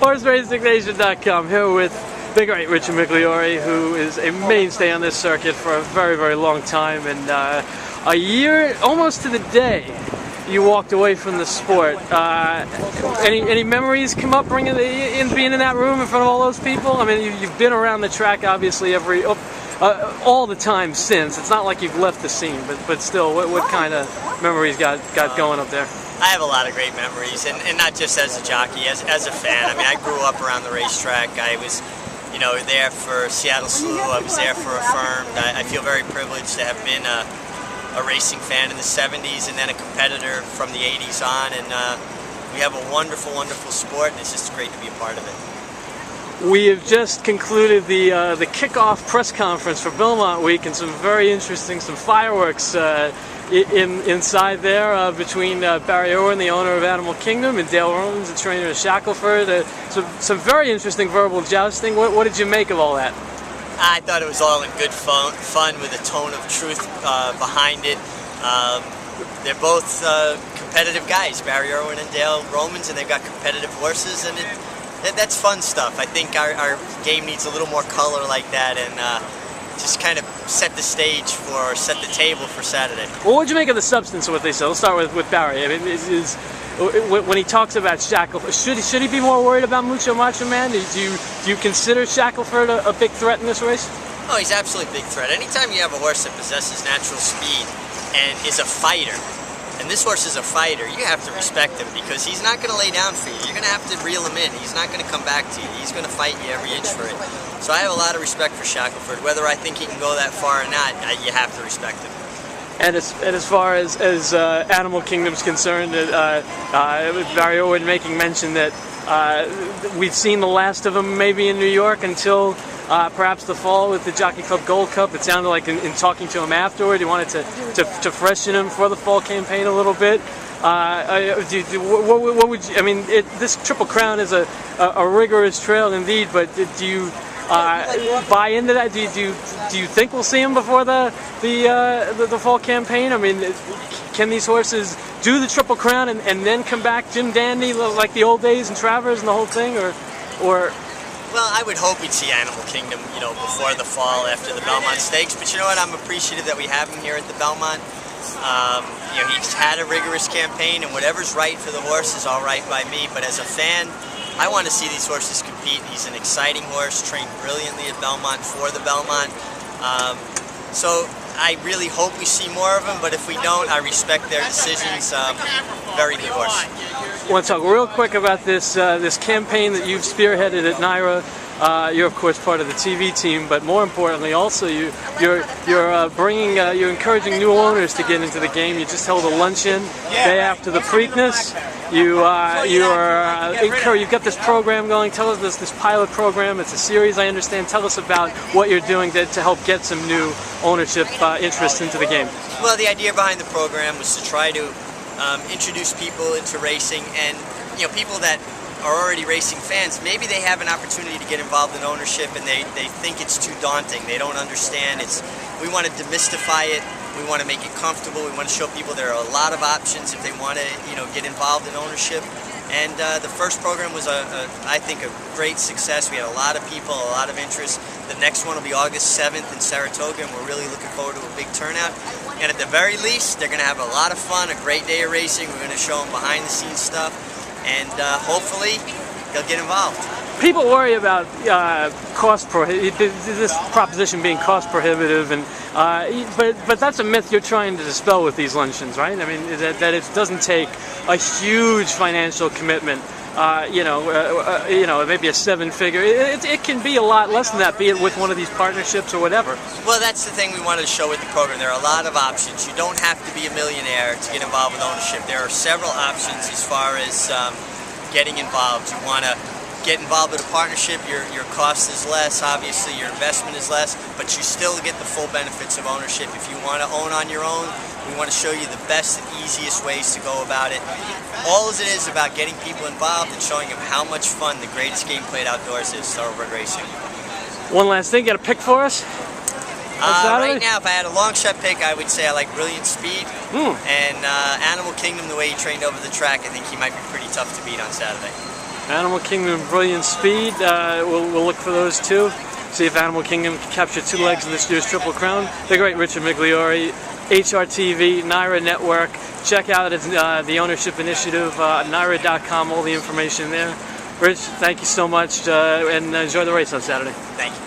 HorseRacingNation.com here with the great Richard Migliore, who is a mainstay on this circuit for a very, very long time. And a year, almost to the day, you walked away from the sport. Any memories come up being in that room in front of all those people? I mean, you've been around the track obviously all the time since. It's not like you've left the scene, but still, what kind of memories got going up there? I have a lot of great memories, and not just as a jockey, as a fan. I mean, I grew up around the racetrack. I was, there for Seattle Slew. I was there for Affirmed. I feel very privileged to have been a racing fan in the 70s and then a competitor from the 80s on. And we have a wonderful, wonderful sport, and it's just great to be a part of it. We have just concluded the kickoff press conference for Belmont Week, and some very interesting, some fireworks inside there between Barry Irwin, the owner of Animal Kingdom, and Dale Romans, the trainer of Shackelford. Some very interesting verbal jousting. What did you make of all that? I thought it was all in good fun with a tone of truth behind it. They're both competitive guys, Barry Irwin and Dale Romans, and they've got competitive horses, and that's fun stuff. I think our game needs a little more color like that, and just kind of set the table for Saturday. Well, what did you make of the substance of what they said? Let's start with Barry. I mean, when he talks about Shackelford, should he be more worried about Macho Man? Do you consider Shackelford a big threat in this race? Oh, he's absolutely a big threat. Anytime you have a horse that possesses natural speed and is a fighter, and this horse is a fighter, you have to respect him, because he's not going to lay down for you. You're going to have to reel him in. He's not going to come back to you. He's going to fight you every inch for it. So I have a lot of respect for Shackelford. Whether I think he can go that far or not, you have to respect him. And as far as Animal Kingdom's concerned, Barry Irwin making mention that we've seen the last of him maybe in New York until perhaps the fall with the Jockey Club Gold Cup. It sounded like in talking to him afterward, he wanted to freshen him for the fall campaign a little bit. What would you? I mean, this Triple Crown is a rigorous trail indeed, but do you buy into that? Do you think we'll see him before the fall campaign? I mean, can these horses do the Triple Crown and then come back Jim Dandy like the old days and Travers and the whole thing, or? Well, I would hope we'd see Animal Kingdom, before the fall after the Belmont Stakes. But you know what? I'm appreciative that we have him here at the Belmont. He's had a rigorous campaign, and whatever's right for the horse is all right by me. But as a fan, I want to see these horses compete. He's an exciting horse, trained brilliantly at Belmont for the Belmont. So I really hope we see more of him, but if we don't, I respect their decisions. Very good horse. I want to talk real quick about this campaign that you've spearheaded at NYRA. You're of course part of the TV team, but more importantly, also you're encouraging new owners to get into the game. You just held a luncheon day after the Preakness. You've got this program going. Tell us this pilot program. It's a series, I understand. Tell us about what you're doing to help get some new ownership interest into the game. Well, the idea behind the program was to try to introduce people into racing, and people that are already racing fans, maybe they have an opportunity to get involved in ownership and they think it's too daunting. They don't understand. We want to demystify it. We want to make it comfortable. We want to show people there are a lot of options if they want to get involved in ownership. And the first program was I think a great success. We had a lot of people, a lot of interest. The next one will be August 7th in Saratoga, and we're really looking forward to a big turnout. And at the very least, they're going to have a lot of fun, a great day of racing. We're going to show them behind-the-scenes stuff, and hopefully they'll get involved. People worry about this proposition being cost prohibitive, and but that's a myth you're trying to dispel with these luncheons, right? I mean, that it doesn't take a huge financial commitment. Maybe a seven-figure. It can be a lot less than that, be it with one of these partnerships or whatever. Well, that's the thing we wanted to show with the program. There are a lot of options. You don't have to be a millionaire to get involved with ownership. There are several options as far as getting involved. You want to get involved with a partnership, your cost is less, obviously your investment is less, but you still get the full benefits of ownership. If you want to own on your own, we want to show you the best and easiest ways to go about it. All it is about getting people involved and showing them how much fun the greatest game played outdoors is, thoroughbred racing. One last thing, got a pick for us? Right now, if I had a long shot pick, I would say I like Brilliant Speed. And Animal Kingdom, the way he trained over the track, I think he might be pretty tough to beat on Saturday. Animal Kingdom, Brilliant Speed. We'll look for those too. See if Animal Kingdom can capture 2 legs of this year's Triple Crown. The great Richard Migliore, HRTV, NYRA Network. Check out the ownership initiative, NYRA.com, all the information there. Rich, thank you so much, and enjoy the race on Saturday. Thank you.